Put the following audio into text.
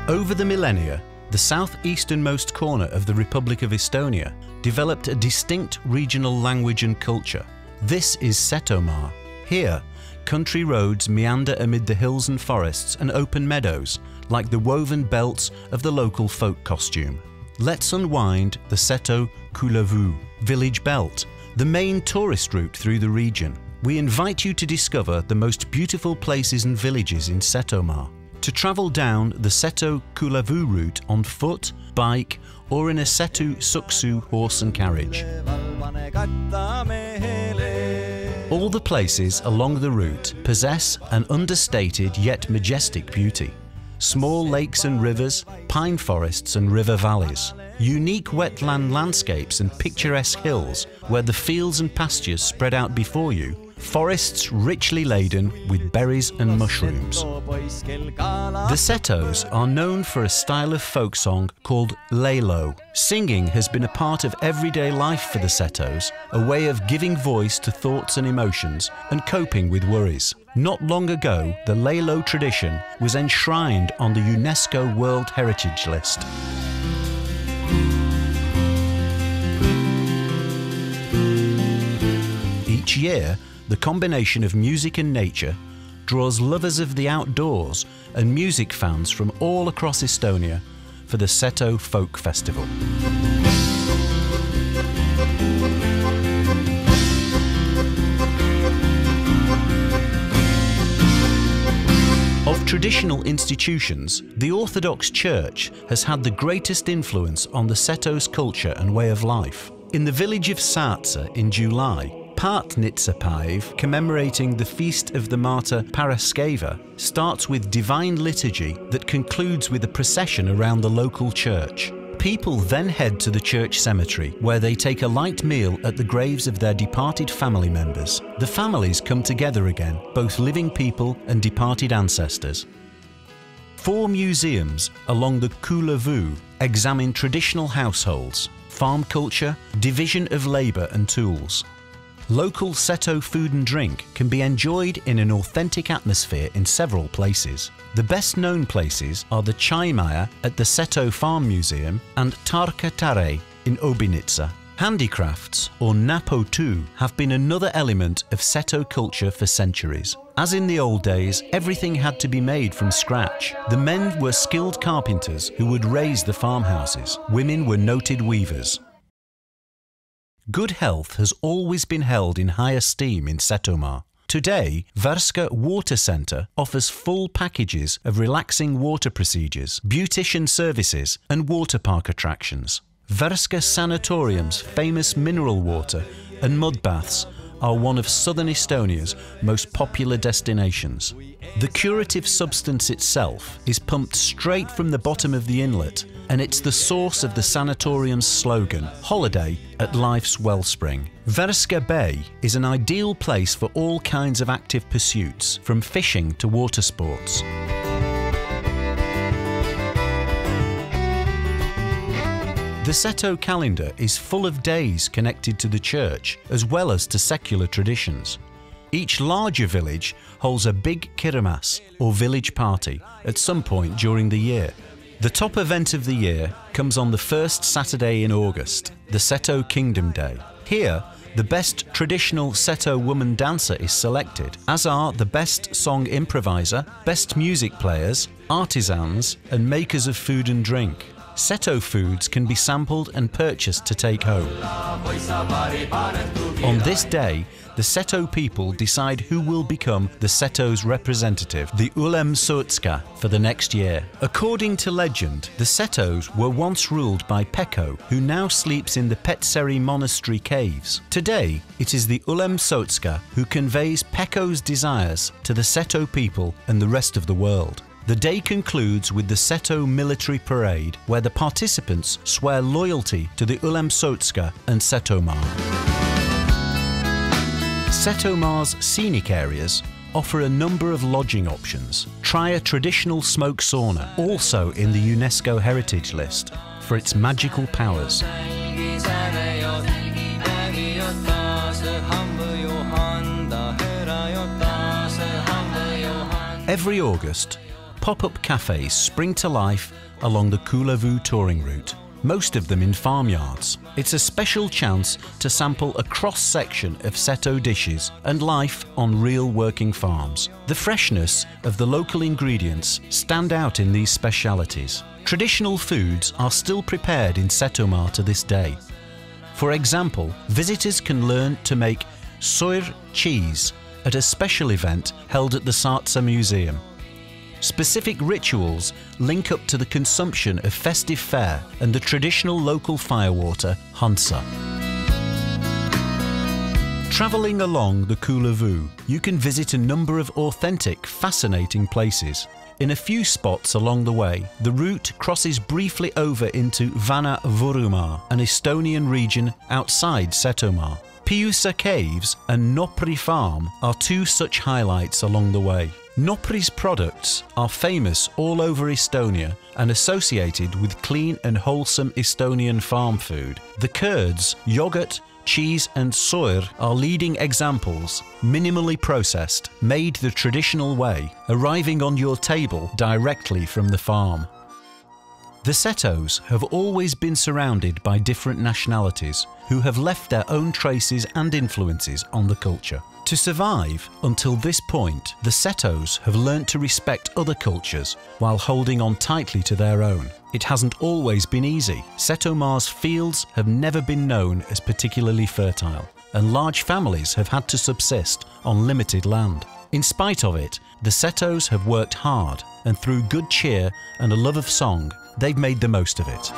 Over the millennia, the southeasternmost corner of the Republic of Estonia developed a distinct regional language and culture. This is Setomaa. Here, country roads meander amid the hills and forests and open meadows, like the woven belts of the local folk costume. Let's unwind the Seto Külävüü village belt, the main tourist route through the region. We invite you to discover the most beautiful places and villages in Setomaa. To travel down the Seto Külävüü route on foot, bike, or in a Seto Külävüü horse and carriage. All the places along the route possess an understated yet majestic beauty. Small lakes and rivers, pine forests and river valleys, unique wetland landscapes and picturesque hills where the fields and pastures spread out before you, forests richly laden with berries and mushrooms. The Setos are known for a style of folk song called laulu. Singing has been a part of everyday life for the Setos, a way of giving voice to thoughts and emotions and coping with worries. Not long ago, the laulu tradition was enshrined on the UNESCO World Heritage List. Each year, the combination of music and nature draws lovers of the outdoors and music fans from all across Estonia for the Seto Folk Festival. Of traditional institutions, the Orthodox Church has had the greatest influence on the Setos' culture and way of life. In the village of Saatse in July, Paartnitsapäev, commemorating the feast of the martyr Paraskeva, starts with divine liturgy that concludes with a procession around the local church. People then head to the church cemetery, where they take a light meal at the graves of their departed family members. The families come together again, both living people and departed ancestors. 4 museums along the Külävüü examine traditional households, farm culture, division of labour and tools. Local Seto food and drink can be enjoyed in an authentic atmosphere in several places. The best known places are the Chaimaja at the Seto Farm Museum and Tarka Tare in Obinitsa. Handicrafts, or napotu, have been another element of Seto culture for centuries. As in the old days, everything had to be made from scratch. The men were skilled carpenters who would raise the farmhouses. Women were noted weavers. Good health has always been held in high esteem in Setomaa. Today, Värska Water Centre offers full packages of relaxing water procedures, beautician services and water park attractions. Värska Sanatorium's famous mineral water and mud baths are one of southern Estonia's most popular destinations. The curative substance itself is pumped straight from the bottom of the inlet, and it's the source of the sanatorium's slogan, "Holiday at Life's Wellspring." Värska Bay is an ideal place for all kinds of active pursuits, from fishing to water sports. The Seto calendar is full of days connected to the church, as well as to secular traditions. Each larger village holds a big kirimas, or village party, at some point during the year. The top event of the year comes on the first Saturday in August, the Seto Kingdom Day. Here, the best traditional Seto woman dancer is selected, as are the best song improviser, best music players, artisans, and makers of food and drink. Seto foods can be sampled and purchased to take home. On this day, the Seto people decide who will become the Seto's representative, the Ülemsootska, for the next year. According to legend, the Setos were once ruled by Pekko, who now sleeps in the Petseri monastery caves. Today, it is the Ülemsootska who conveys Pekko's desires to the Seto people and the rest of the world. The day concludes with the Seto military parade, where the participants swear loyalty to the Ülemsootska and Setomaa. Setomaa's scenic areas offer a number of lodging options. Try a traditional smoke sauna, also in the UNESCO Heritage List, for its magical powers. Every August, pop-up cafes spring to life along the Külävüü touring route, most of them in farmyards. It's a special chance to sample a cross-section of Seto dishes and life on real working farms. The freshness of the local ingredients stand out in these specialities. Traditional foods are still prepared in Setomaa to this day. For example, visitors can learn to make soir cheese at a special event held at the Saatsa Museum. Specific rituals link up to the consumption of festive fare and the traditional local firewater, Hansa. Travelling along the Külävüü, you can visit a number of authentic, fascinating places. In a few spots along the way, the route crosses briefly over into Vanha-Võrumaa, an Estonian region outside Setomaa. Piusa Caves and Nopri Farm are two such highlights along the way. Nopri's products are famous all over Estonia and associated with clean and wholesome Estonian farm food. The curds, yogurt, cheese and soir are leading examples, minimally processed, made the traditional way, arriving on your table directly from the farm. The Setos have always been surrounded by different nationalities who have left their own traces and influences on the culture. To survive until this point, the Setos have learnt to respect other cultures while holding on tightly to their own. It hasn't always been easy. Setomaa's fields have never been known as particularly fertile, and large families have had to subsist on limited land. In spite of it, the Setos have worked hard, and through good cheer and a love of song, they've made the most of it.